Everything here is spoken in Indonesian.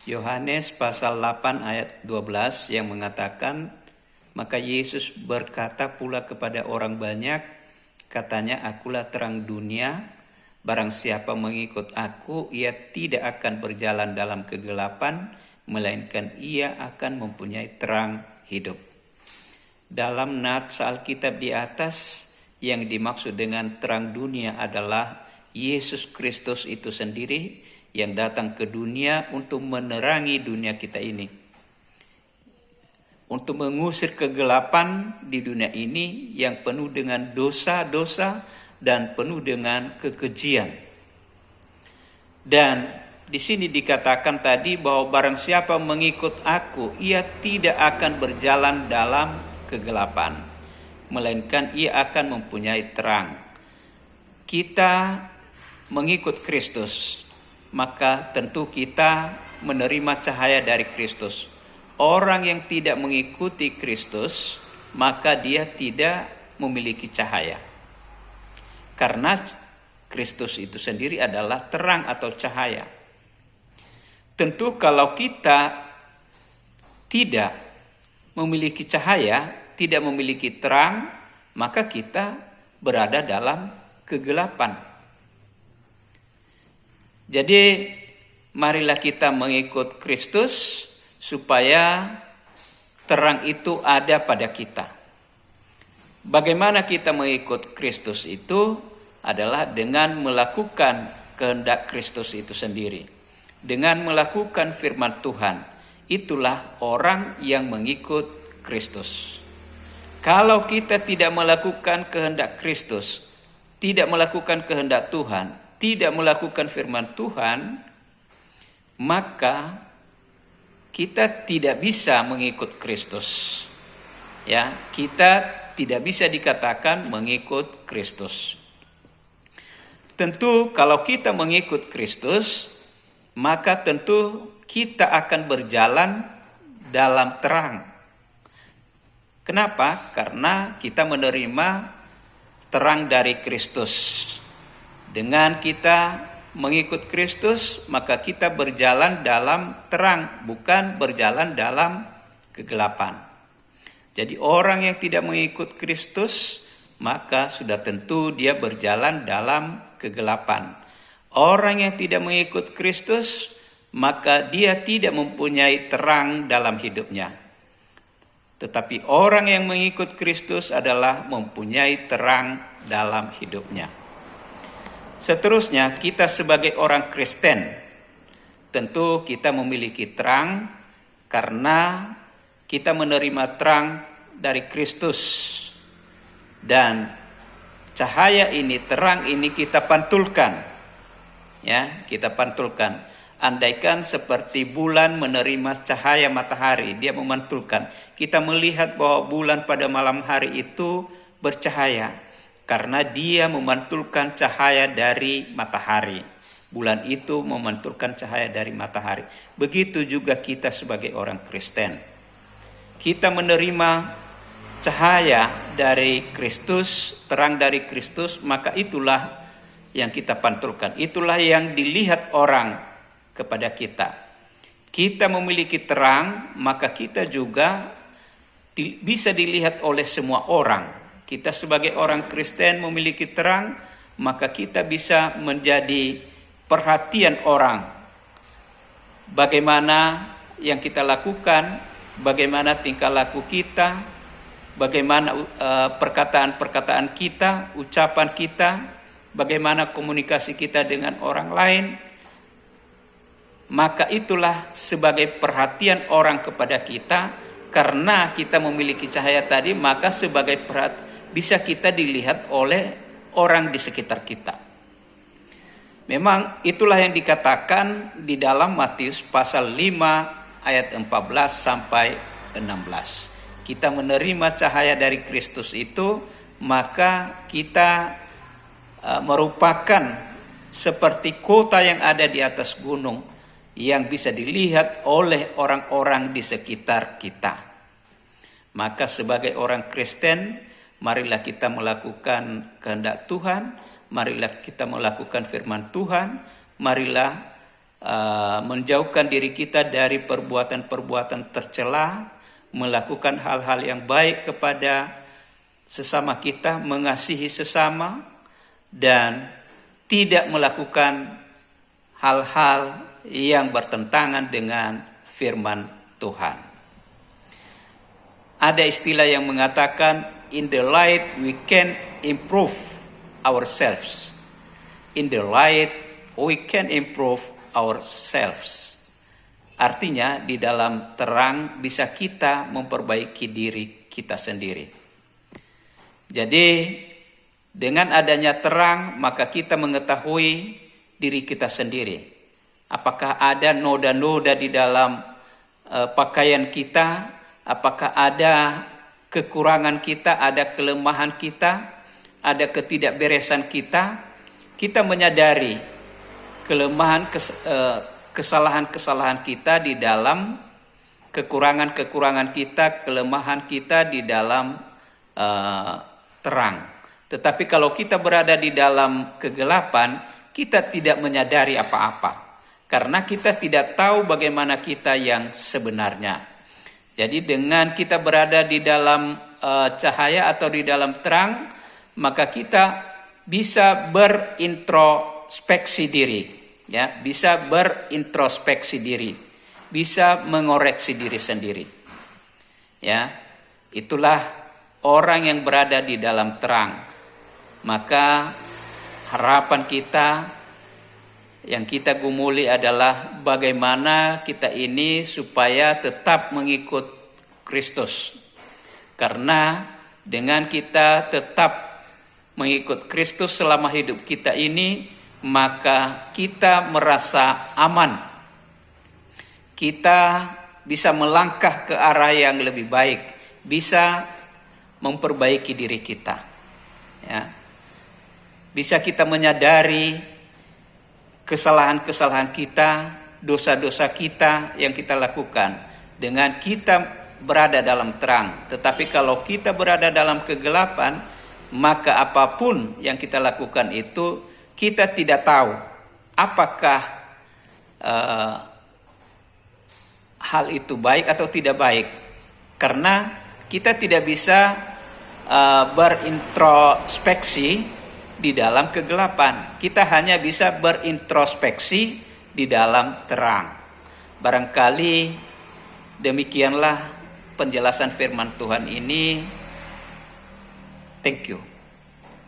Yohanes pasal 8 ayat 12 yang mengatakan, maka Yesus berkata pula kepada orang banyak, katanya, akulah terang dunia, barang siapa mengikut aku, ia tidak akan berjalan dalam kegelapan, melainkan ia akan mempunyai terang hidup. Dalam nats Alkitab di atas, yang dimaksud dengan terang dunia adalah Yesus Kristus itu sendiri, yang datang ke dunia untuk menerangi dunia kita ini, untuk mengusir kegelapan di dunia ini yang penuh dengan dosa-dosa dan penuh dengan kekejian. Dan di sini dikatakan tadi bahwa barang siapa mengikut aku, ia tidak akan berjalan dalam kegelapan, melainkan ia akan mempunyai terang. Kita mengikut Kristus, maka tentu kita menerima cahaya dari Kristus. Orang yang tidak mengikuti Kristus, maka dia tidak memiliki cahaya. Karena Kristus itu sendiri adalah terang atau cahaya. Tentu kalau kita tidak memiliki cahaya, tidak memiliki terang, maka kita berada dalam kegelapan. Jadi marilah kita mengikut Kristus supaya terang itu ada pada kita. Bagaimana kita mengikut Kristus itu adalah dengan melakukan kehendak Kristus itu sendiri. Dengan melakukan firman Tuhan. Itulah orang yang mengikut Kristus. Kalau kita tidak melakukan kehendak Kristus, tidak melakukan kehendak Tuhan, tidak melakukan firman Tuhan, maka kita tidak bisa mengikut Kristus. Ya, kita tidak bisa dikatakan mengikut Kristus. Tentu kalau kita mengikut Kristus, maka tentu kita akan berjalan dalam terang. Kenapa? Karena kita menerima terang dari Kristus. Dengan kita mengikut Kristus, maka kita berjalan dalam terang, bukan berjalan dalam kegelapan. Jadi orang yang tidak mengikut Kristus, maka sudah tentu dia berjalan dalam kegelapan. Orang yang tidak mengikut Kristus, maka dia tidak mempunyai terang dalam hidupnya. Tetapi orang yang mengikut Kristus adalah mempunyai terang dalam hidupnya. Seterusnya, kita sebagai orang Kristen, tentu kita memiliki terang karena kita menerima terang dari Kristus. Dan cahaya ini, terang ini kita pantulkan. Ya, kita pantulkan. Andaikan seperti bulan menerima cahaya matahari, dia memantulkan. Kita melihat bahwa bulan pada malam hari itu bercahaya. Karena dia memantulkan cahaya dari matahari. Bulan itu memantulkan cahaya dari matahari. Begitu juga kita sebagai orang Kristen. Kita menerima cahaya dari Kristus, terang dari Kristus, maka itulah yang kita pantulkan. Itulah yang dilihat orang kepada kita. Kita memiliki terang, maka kita juga bisa dilihat oleh semua orang. Kita sebagai orang Kristen memiliki terang, maka kita bisa menjadi perhatian orang. Bagaimana yang kita lakukan, bagaimana tingkah laku kita, bagaimana perkataan-perkataan kita, ucapan kita, bagaimana komunikasi kita dengan orang lain. Maka itulah sebagai perhatian orang kepada kita, karena kita memiliki cahaya tadi, maka sebagai bisa kita dilihat oleh orang di sekitar kita. Memang itulah yang dikatakan di dalam Matius pasal 5 ayat 14 sampai 16. Kita menerima cahaya dari Kristus itu, maka kita merupakan seperti kota yang ada di atas gunung yang bisa dilihat oleh orang-orang di sekitar kita. Maka sebagai orang Kristen, marilah kita melakukan kehendak Tuhan, marilah kita melakukan firman Tuhan, marilah menjauhkan diri kita dari perbuatan-perbuatan tercela, melakukan hal-hal yang baik kepada sesama kita, mengasihi sesama, dan tidak melakukan hal-hal yang bertentangan dengan firman Tuhan. Ada istilah yang mengatakan, in the light we can improve ourselves. In the light we can improve ourselves. Artinya di dalam terang bisa kita memperbaiki diri kita sendiri. Jadi dengan adanya terang maka kita mengetahui diri kita sendiri. Apakah ada noda-noda di dalam pakaian kita? Apakah ada kekurangan kita, ada kelemahan kita, ada ketidakberesan kita? Kita menyadari kelemahan, kesalahan-kesalahan kita di dalam, kekurangan-kekurangan kita, kelemahan kita di dalam terang. Tetapi kalau kita berada di dalam kegelapan, kita tidak menyadari apa-apa. Karena kita tidak tahu bagaimana kita yang sebenarnya. Jadi dengan kita berada di dalam cahaya atau di dalam terang, maka kita bisa berintrospeksi diri, ya, bisa berintrospeksi diri, bisa mengoreksi diri sendiri. Ya, itulah orang yang berada di dalam terang. Maka harapan kita yang kita gumuli adalah bagaimana kita ini supaya tetap mengikut Kristus. Karena dengan kita tetap mengikut Kristus selama hidup kita ini, maka kita merasa aman. Kita bisa melangkah ke arah yang lebih baik, bisa memperbaiki diri kita. Ya. Bisa kita menyadari kesalahan-kesalahan kita, dosa-dosa kita yang kita lakukan dengan kita berada dalam terang. Tetapi kalau kita berada dalam kegelapan, maka apapun yang kita lakukan itu kita tidak tahu apakah hal itu baik atau tidak baik. Karena kita tidak bisa berintrospeksi di dalam kegelapan. Kita hanya bisa berintrospeksi di dalam terang. Barangkali demikianlah penjelasan firman Tuhan ini. Thank you.